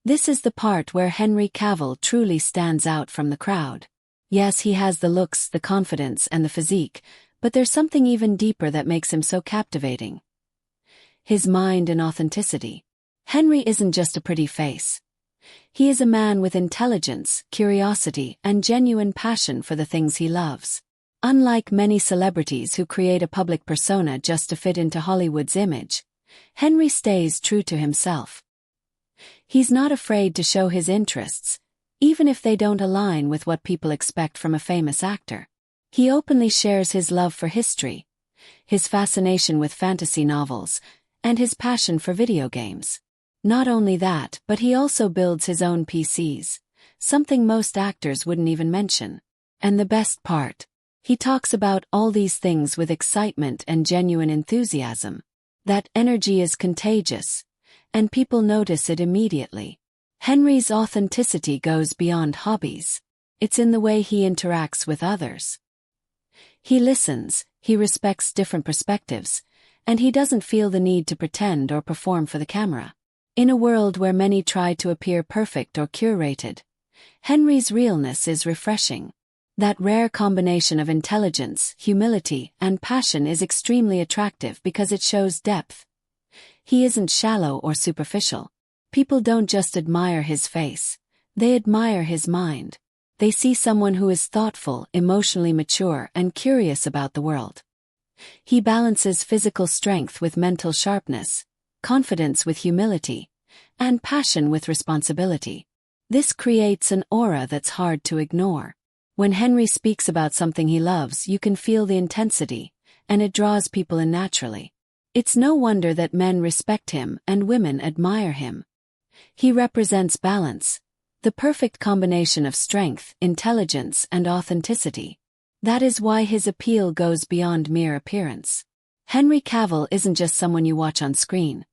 This is the part where Henry Cavill truly stands out from the crowd. Yes, he has the looks, the confidence, and the physique, but there's something even deeper that makes him so captivating. His mind and authenticity. Henry isn't just a pretty face. He is a man with intelligence, curiosity, and genuine passion for the things he loves. Unlike many celebrities who create a public persona just to fit into Hollywood's image, Henry stays true to himself. He's not afraid to show his interests, even if they don't align with what people expect from a famous actor. He openly shares his love for history, his fascination with fantasy novels, and his passion for video games. Not only that, but he also builds his own PCs, something most actors wouldn't even mention. And the best part, he talks about all these things with excitement and genuine enthusiasm. That energy is contagious, and people notice it immediately. Henry's authenticity goes beyond hobbies. It's in the way he interacts with others. He listens, he respects different perspectives, and he doesn't feel the need to pretend or perform for the camera. In a world where many try to appear perfect or curated, Henry's realness is refreshing. That rare combination of intelligence, humility, and passion is extremely attractive because it shows depth. He isn't shallow or superficial. People don't just admire his face, they admire his mind. They see someone who is thoughtful, emotionally mature, and curious about the world. He balances physical strength with mental sharpness, confidence with humility, and passion with responsibility. This creates an aura that's hard to ignore. When Henry speaks about something he loves, you can feel the intensity, and it draws people in naturally. It's no wonder that men respect him and women admire him. He represents balance, the perfect combination of strength, intelligence, and authenticity. That is why his appeal goes beyond mere appearance. Henry Cavill isn't just someone you watch on screen.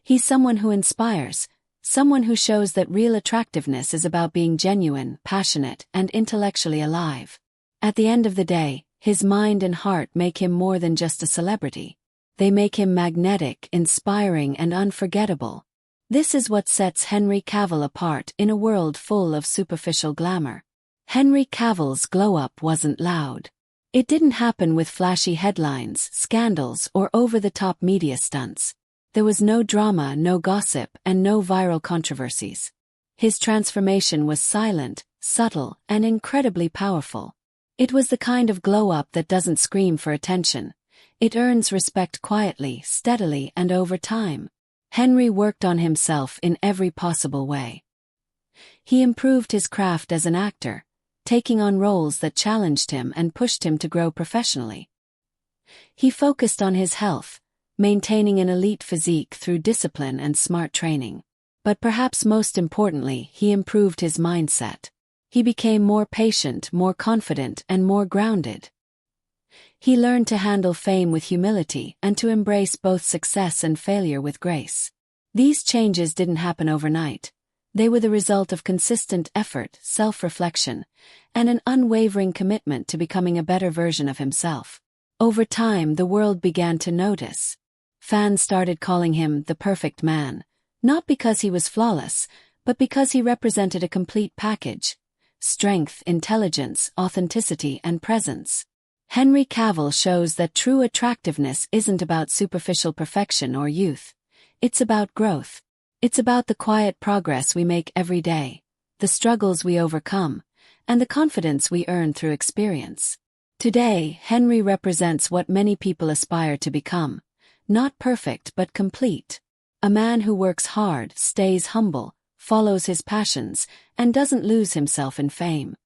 He's someone who inspires, someone who shows that real attractiveness is about being genuine, passionate, and intellectually alive. At the end of the day, his mind and heart make him more than just a celebrity. They make him magnetic, inspiring, and unforgettable. This is what sets Henry Cavill apart in a world full of superficial glamour. Henry Cavill's glow-up wasn't loud. It didn't happen with flashy headlines, scandals, or over-the-top media stunts. There was no drama, no gossip, and no viral controversies. His transformation was silent, subtle, and incredibly powerful. It was the kind of glow-up that doesn't scream for attention. It earns respect quietly, steadily, and over time. Henry worked on himself in every possible way. He improved his craft as an actor, taking on roles that challenged him and pushed him to grow professionally. He focused on his health, maintaining an elite physique through discipline and smart training. But perhaps most importantly, he improved his mindset. He became more patient, more confident, and more grounded. He learned to handle fame with humility and to embrace both success and failure with grace. These changes didn't happen overnight. They were the result of consistent effort, self-reflection, and an unwavering commitment to becoming a better version of himself. Over time, the world began to notice. Fans started calling him the perfect man, not because he was flawless, but because he represented a complete package: strength, intelligence, authenticity, and presence. Henry Cavill shows that true attractiveness isn't about superficial perfection or youth. It's about growth. It's about the quiet progress we make every day, the struggles we overcome, and the confidence we earn through experience. Today, Henry represents what many people aspire to become: not perfect but complete. A man who works hard, stays humble, follows his passions, and doesn't lose himself in fame.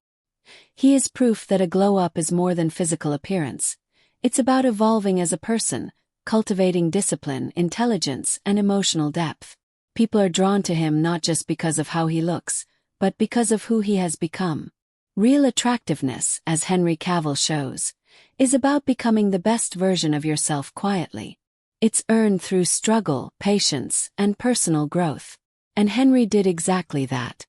He is proof that a glow-up is more than physical appearance. It's about evolving as a person, cultivating discipline, intelligence, and emotional depth. People are drawn to him not just because of how he looks, but because of who he has become. Real attractiveness, as Henry Cavill shows, is about becoming the best version of yourself quietly. It's earned through struggle, patience, and personal growth. And Henry did exactly that.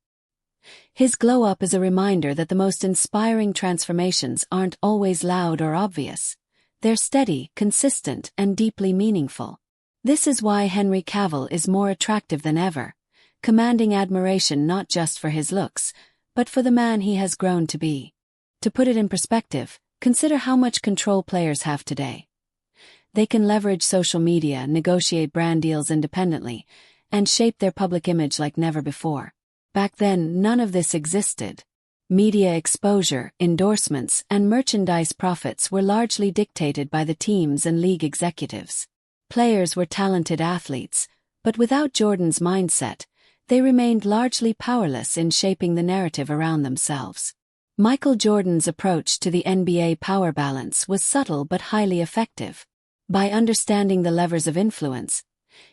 His glow-up is a reminder that the most inspiring transformations aren't always loud or obvious. They're steady, consistent, and deeply meaningful. This is why Henry Cavill is more attractive than ever, commanding admiration not just for his looks, but for the man he has grown to be. To put it in perspective, consider how much control players have today. They can leverage social media, negotiate brand deals independently, and shape their public image like never before. Back then, none of this existed. Media exposure, endorsements, and merchandise profits were largely dictated by the teams and league executives. Players were talented athletes, but without Jordan's mindset, they remained largely powerless in shaping the narrative around themselves. Michael Jordan's approach to the NBA power balance was subtle but highly effective. By understanding the levers of influence,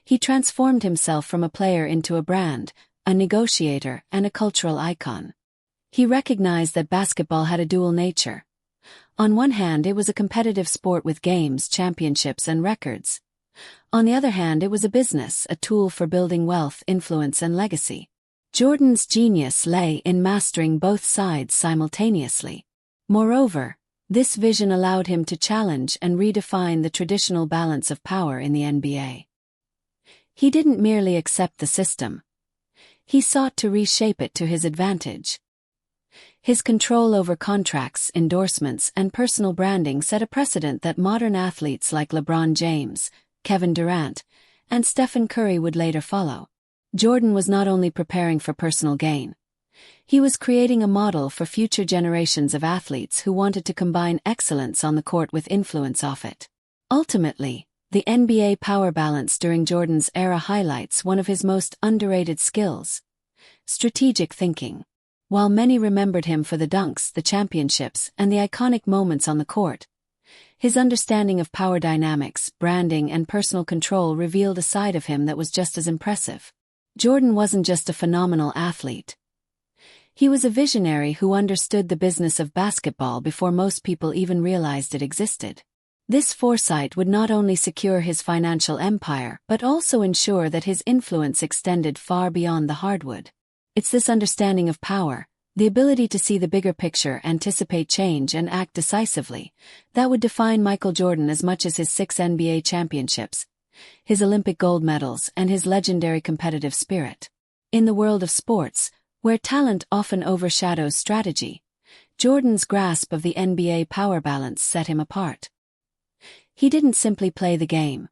he transformed himself from a player into a brand, a negotiator, and a cultural icon. He recognized that basketball had a dual nature. On one hand, it was a competitive sport with games, championships, and records. On the other hand, it was a business, a tool for building wealth, influence, and legacy. Jordan's genius lay in mastering both sides simultaneously. Moreover, this vision allowed him to challenge and redefine the traditional balance of power in the NBA. He didn't merely accept the system. He sought to reshape it to his advantage. His control over contracts, endorsements, and personal branding set a precedent that modern athletes like LeBron James, Kevin Durant, and Stephen Curry would later follow. Jordan was not only preparing for personal gain. He was creating a model for future generations of athletes who wanted to combine excellence on the court with influence off it. Ultimately, the NBA power balance during Jordan's era highlights one of his most underrated skills: strategic thinking. While many remembered him for the dunks, the championships, and the iconic moments on the court, his understanding of power dynamics, branding, and personal control revealed a side of him that was just as impressive. Jordan wasn't just a phenomenal athlete. He was a visionary who understood the business of basketball before most people even realized it existed. This foresight would not only secure his financial empire but also ensure that his influence extended far beyond the hardwood. It's this understanding of power, the ability to see the bigger picture, anticipate change, and act decisively, that would define Michael Jordan as much as his 6 NBA championships, his Olympic gold medals, and his legendary competitive spirit. In the world of sports, where talent often overshadows strategy, Jordan's grasp of the NBA power balance set him apart. He didn't simply play the game.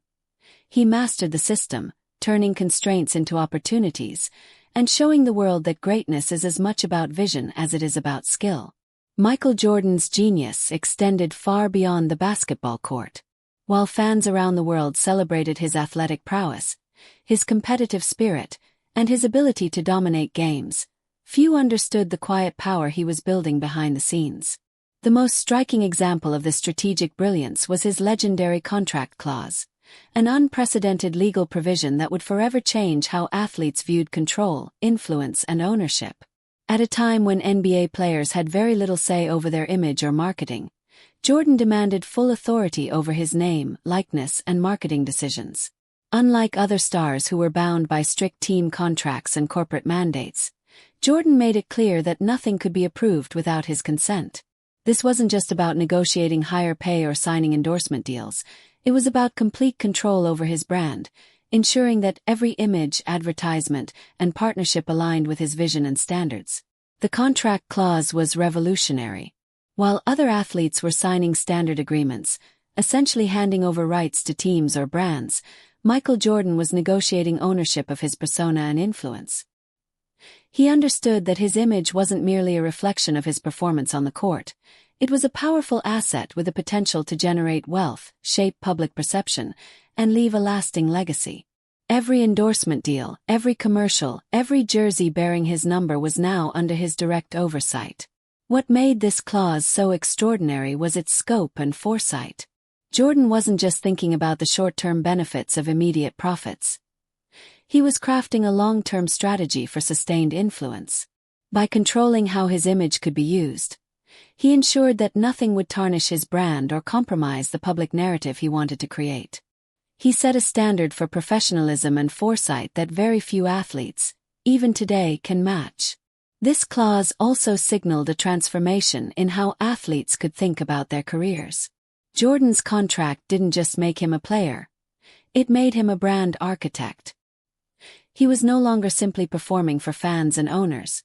He mastered the system, turning constraints into opportunities, and showing the world that greatness is as much about vision as it is about skill. Michael Jordan's genius extended far beyond the basketball court. While fans around the world celebrated his athletic prowess, his competitive spirit, and his ability to dominate games, few understood the quiet power he was building behind the scenes. The most striking example of this strategic brilliance was his legendary contract clause, an unprecedented legal provision that would forever change how athletes viewed control, influence, and ownership. At a time when NBA players had very little say over their image or marketing, Jordan demanded full authority over his name, likeness, and marketing decisions. Unlike other stars who were bound by strict team contracts and corporate mandates, Jordan made it clear that nothing could be approved without his consent. This wasn't just about negotiating higher pay or signing endorsement deals. It was about complete control over his brand, ensuring that every image, advertisement, and partnership aligned with his vision and standards. The contract clause was revolutionary. While other athletes were signing standard agreements, essentially handing over rights to teams or brands, Michael Jordan was negotiating ownership of his persona and influence. He understood that his image wasn't merely a reflection of his performance on the court. It was a powerful asset with the potential to generate wealth, shape public perception, and leave a lasting legacy. Every endorsement deal, every commercial, every jersey bearing his number was now under his direct oversight. What made this clause so extraordinary was its scope and foresight. Jordan wasn't just thinking about the short-term benefits of immediate profits. He was crafting a long-term strategy for sustained influence. By controlling how his image could be used, he ensured that nothing would tarnish his brand or compromise the public narrative he wanted to create. He set a standard for professionalism and foresight that very few athletes, even today, can match. This clause also signaled a transformation in how athletes could think about their careers. Jordan's contract didn't just make him a player, it made him a brand architect. He was no longer simply performing for fans and owners.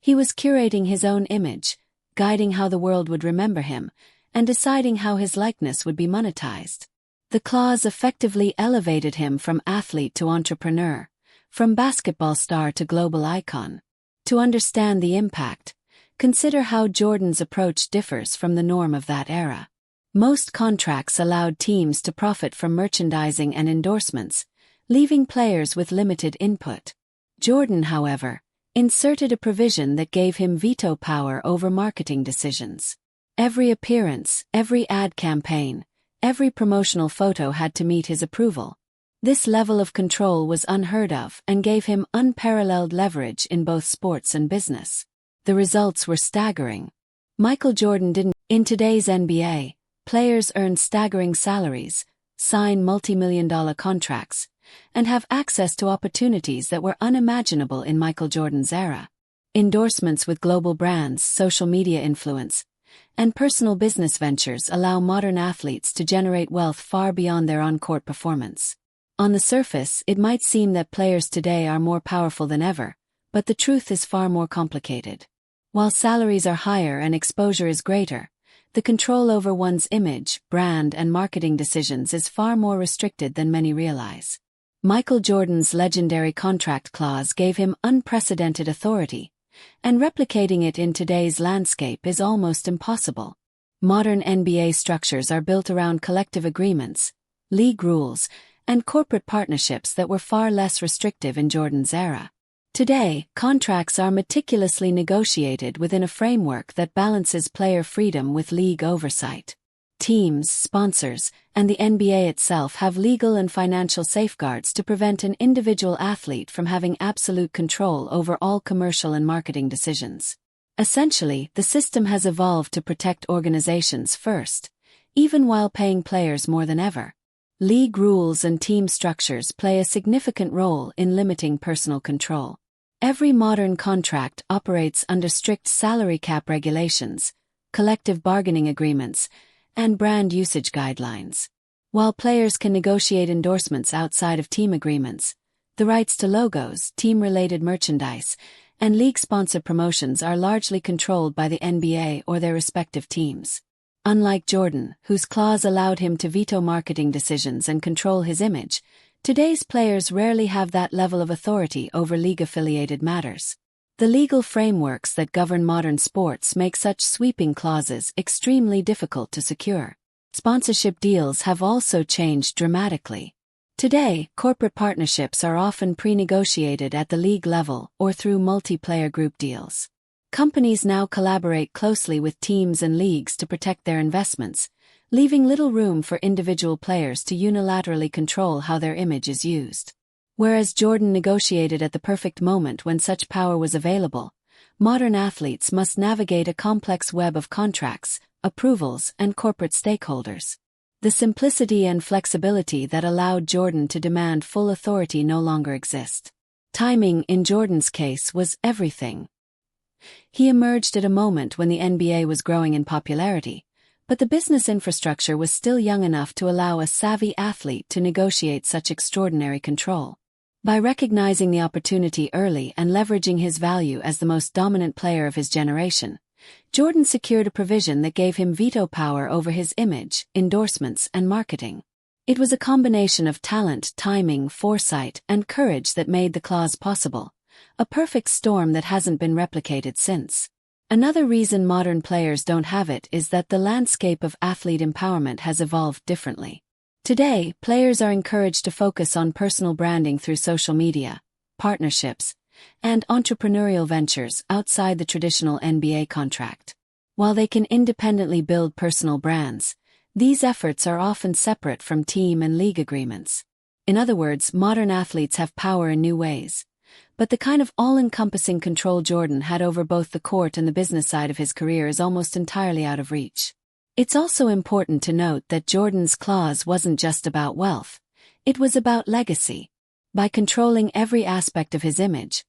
He was curating his own image, guiding how the world would remember him, and deciding how his likeness would be monetized. The clause effectively elevated him from athlete to entrepreneur, from basketball star to global icon. To understand the impact, consider how Jordan's approach differs from the norm of that era. Most contracts allowed teams to profit from merchandising and endorsements, leaving players with limited input. Jordan, however, inserted a provision that gave him veto power over marketing decisions. Every appearance, every ad campaign, every promotional photo had to meet his approval. This level of control was unheard of and gave him unparalleled leverage in both sports and business. The results were staggering. Michael Jordan didn't. In today's NBA, players earn staggering salaries, sign multi-million-dollar contracts, and have access to opportunities that were unimaginable in Michael Jordan's era. Endorsements with global brands, social media influence, and personal business ventures allow modern athletes to generate wealth far beyond their on-court performance. On the surface, it might seem that players today are more powerful than ever, but the truth is far more complicated. While salaries are higher and exposure is greater, the control over one's image, brand, and marketing decisions is far more restricted than many realize. Michael Jordan's legendary contract clause gave him unprecedented authority, and replicating it in today's landscape is almost impossible. Modern NBA structures are built around collective agreements, league rules, and corporate partnerships that were far less restrictive in Jordan's era. Today, contracts are meticulously negotiated within a framework that balances player freedom with league oversight. Teams, sponsors, and the NBA itself have legal and financial safeguards to prevent an individual athlete from having absolute control over all commercial and marketing decisions. Essentially, the system has evolved to protect organizations first, even while paying players more than ever. League rules and team structures play a significant role in limiting personal control. Every modern contract operates under strict salary cap regulations, collective bargaining agreements, and brand usage guidelines. While players can negotiate endorsements outside of team agreements, the rights to logos, team-related merchandise, and league-sponsored promotions are largely controlled by the NBA or their respective teams. Unlike Jordan, whose clause allowed him to veto marketing decisions and control his image, today's players rarely have that level of authority over league-affiliated matters. The legal frameworks that govern modern sports make such sweeping clauses extremely difficult to secure. Sponsorship deals have also changed dramatically. Today, corporate partnerships are often pre-negotiated at the league level or through multiplayer group deals. Companies now collaborate closely with teams and leagues to protect their investments, leaving little room for individual players to unilaterally control how their image is used. Whereas Jordan negotiated at the perfect moment when such power was available, modern athletes must navigate a complex web of contracts, approvals, and corporate stakeholders. The simplicity and flexibility that allowed Jordan to demand full authority no longer exist. Timing, in Jordan's case, was everything. He emerged at a moment when the NBA was growing in popularity, but the business infrastructure was still young enough to allow a savvy athlete to negotiate such extraordinary control. By recognizing the opportunity early and leveraging his value as the most dominant player of his generation, Jordan secured a provision that gave him veto power over his image, endorsements, and marketing. It was a combination of talent, timing, foresight, and courage that made the clause possible, a perfect storm that hasn't been replicated since. Another reason modern players don't have it is that the landscape of athlete empowerment has evolved differently. Today, players are encouraged to focus on personal branding through social media, partnerships, and entrepreneurial ventures outside the traditional NBA contract. While they can independently build personal brands, these efforts are often separate from team and league agreements. In other words, modern athletes have power in new ways, but the kind of all-encompassing control Jordan had over both the court and the business side of his career is almost entirely out of reach. It's also important to note that Jordan's clause wasn't just about wealth, it was about legacy. By controlling every aspect of his image,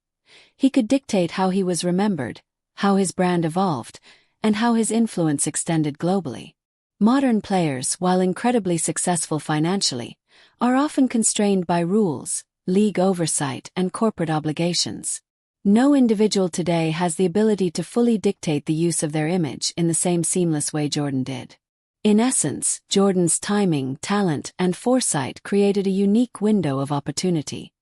he could dictate how he was remembered, how his brand evolved, and how his influence extended globally. Modern players, while incredibly successful financially, are often constrained by rules, league oversight, and corporate obligations. No individual today has the ability to fully dictate the use of their image in the same seamless way Jordan did. In essence, Jordan's timing, talent, and foresight created a unique window of opportunity.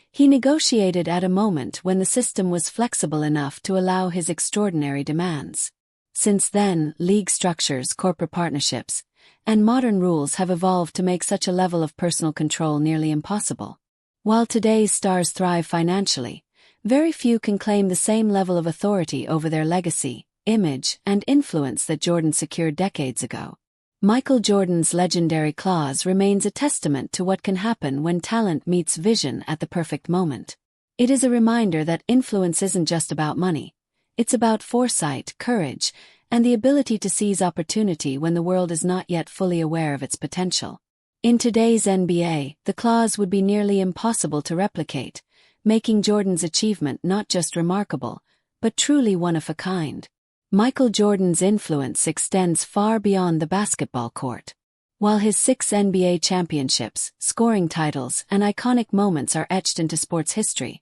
He negotiated at a moment when the system was flexible enough to allow his extraordinary demands. Since then, league structures, corporate partnerships, and modern rules have evolved to make such a level of personal control nearly impossible. While today's stars thrive financially, very few can claim the same level of authority over their legacy, image, and influence that Jordan secured decades ago. Michael Jordan's legendary clause remains a testament to what can happen when talent meets vision at the perfect moment. It is a reminder that influence isn't just about money. It's about foresight, courage, and the ability to seize opportunity when the world is not yet fully aware of its potential. In today's NBA, the clause would be nearly impossible to replicate, making Jordan's achievement not just remarkable, but truly one of a kind. Michael Jordan's influence extends far beyond the basketball court. While his 6 NBA championships, scoring titles, and iconic moments are etched into sports history,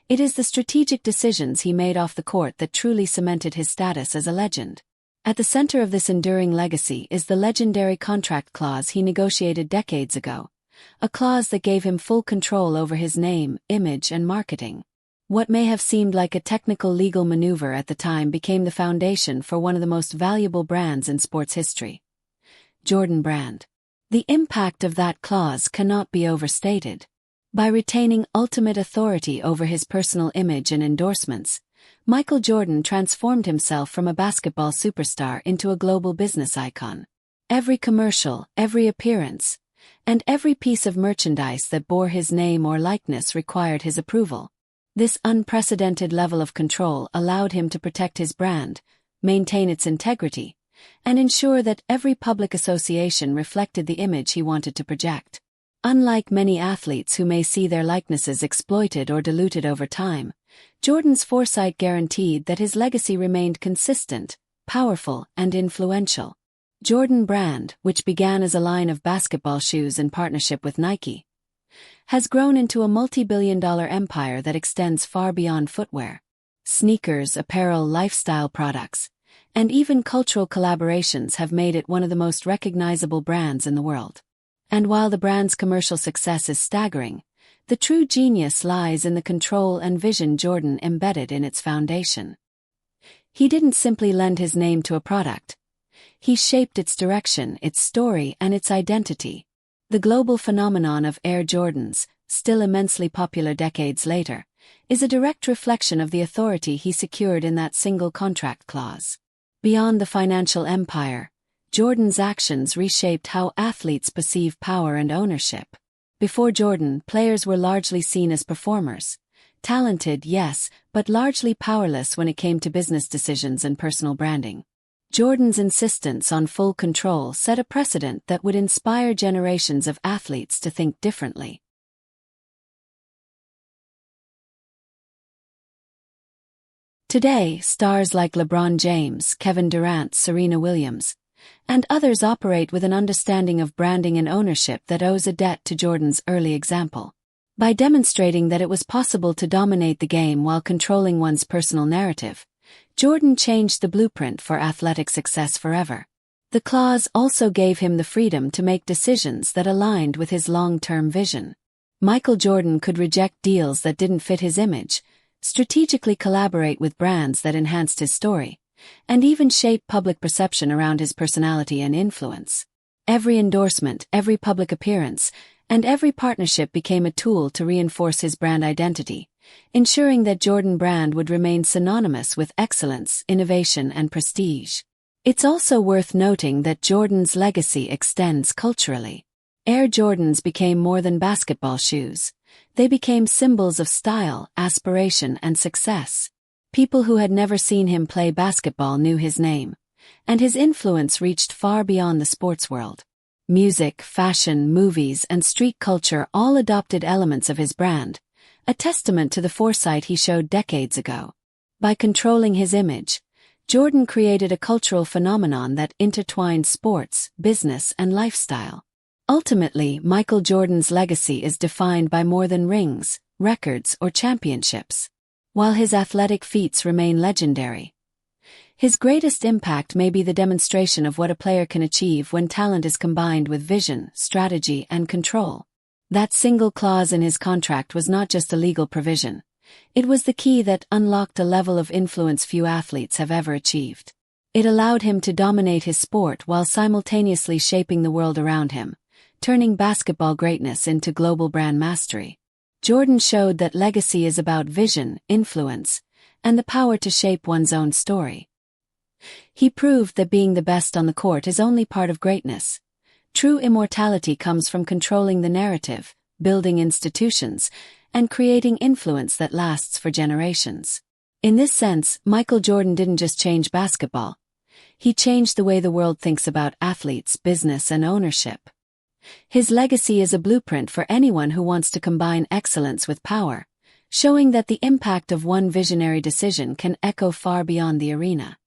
it is the strategic decisions he made off the court that truly cemented his status as a legend. At the center of this enduring legacy is the legendary contract clause he negotiated decades ago, a clause that gave him full control over his name, image, and marketing. What may have seemed like a technical legal maneuver at the time became the foundation for one of the most valuable brands in sports history. Jordan Brand. The impact of that clause cannot be overstated. By retaining ultimate authority over his personal image and endorsements, Michael Jordan transformed himself from a basketball superstar into a global business icon. Every commercial, every appearance, and every piece of merchandise that bore his name or likeness required his approval. This unprecedented level of control allowed him to protect his brand, maintain its integrity, and ensure that every public association reflected the image he wanted to project. Unlike many athletes who may see their likenesses exploited or diluted over time, Jordan's foresight guaranteed that his legacy remained consistent, powerful, and influential. Jordan Brand, which began as a line of basketball shoes in partnership with Nike, has grown into a multi-billion-dollar empire that extends far beyond footwear. Sneakers, apparel, lifestyle products, and even cultural collaborations have made it one of the most recognizable brands in the world. And while the brand's commercial success is staggering, the true genius lies in the control and vision Jordan embedded in its foundation. He didn't simply lend his name to a product. He shaped its direction, its story, and its identity. The global phenomenon of Air Jordans, still immensely popular decades later, is a direct reflection of the authority he secured in that single contract clause. Beyond the financial empire, Jordan's actions reshaped how athletes perceive power and ownership. Before Jordan, players were largely seen as performers. Talented, yes, but largely powerless when it came to business decisions and personal branding. Jordan's insistence on full control set a precedent that would inspire generations of athletes to think differently. Today, stars like LeBron James, Kevin Durant, Serena Williams, and others operate with an understanding of branding and ownership that owes a debt to Jordan's early example. By demonstrating that it was possible to dominate the game while controlling one's personal narrative, Jordan changed the blueprint for athletic success forever. The clause also gave him the freedom to make decisions that aligned with his long-term vision. Michael Jordan could reject deals that didn't fit his image, strategically collaborate with brands that enhanced his story, and even shape public perception around his personality and influence. Every endorsement, every public appearance, and every partnership became a tool to reinforce his brand identity, ensuring that Jordan Brand would remain synonymous with excellence, innovation, and prestige. It's also worth noting that Jordan's legacy extends culturally. Air Jordans became more than basketball shoes. They became symbols of style, aspiration, and success. People who had never seen him play basketball knew his name, and his influence reached far beyond the sports world. Music, fashion, movies, and street culture all adopted elements of his brand, a testament to the foresight he showed decades ago. By controlling his image, Jordan created a cultural phenomenon that intertwined sports, business, and lifestyle. Ultimately, Michael Jordan's legacy is defined by more than rings, records, or championships. While his athletic feats remain legendary, his greatest impact may be the demonstration of what a player can achieve when talent is combined with vision, strategy, and control. That single clause in his contract was not just a legal provision. It was the key that unlocked a level of influence few athletes have ever achieved. It allowed him to dominate his sport while simultaneously shaping the world around him, turning basketball greatness into global brand mastery. Jordan showed that legacy is about vision, influence, and the power to shape one's own story. He proved that being the best on the court is only part of greatness. True immortality comes from controlling the narrative, building institutions, and creating influence that lasts for generations. In this sense, Michael Jordan didn't just change basketball. He changed the way the world thinks about athletes, business, and ownership. His legacy is a blueprint for anyone who wants to combine excellence with power, showing that the impact of one visionary decision can echo far beyond the arena.